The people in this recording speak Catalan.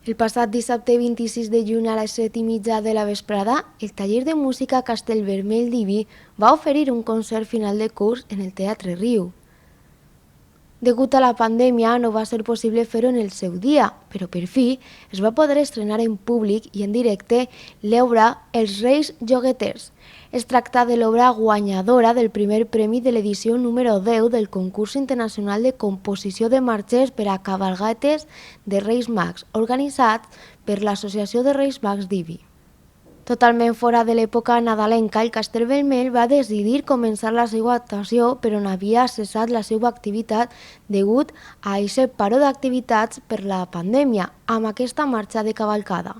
El passat dissabte 26 de juny a les 7:30 de la vesprada, el taller de música Castellvermell Diví va oferir un concert final de curs en el Teatre Riu. Degut a la pandèmia no va ser possible fer-ho en el seu dia, però per fi es va poder estrenar en públic i en directe l'obra Els Reis Jogueters. Es tracta de l'obra guanyadora del primer premi de l'edició número 10 del concurs internacional de composició de marxes per a cabalgates de Reis Mags, organitzat per l'Associació de Reis Mags d'Ibi. Totalment fora de l'època nadalenca, el Castellvermell va decidir començar la seva actuació per on havia cessat la seva activitat degut a aquest paró d'activitats per la pandèmia, amb aquesta marxa de cavalcada.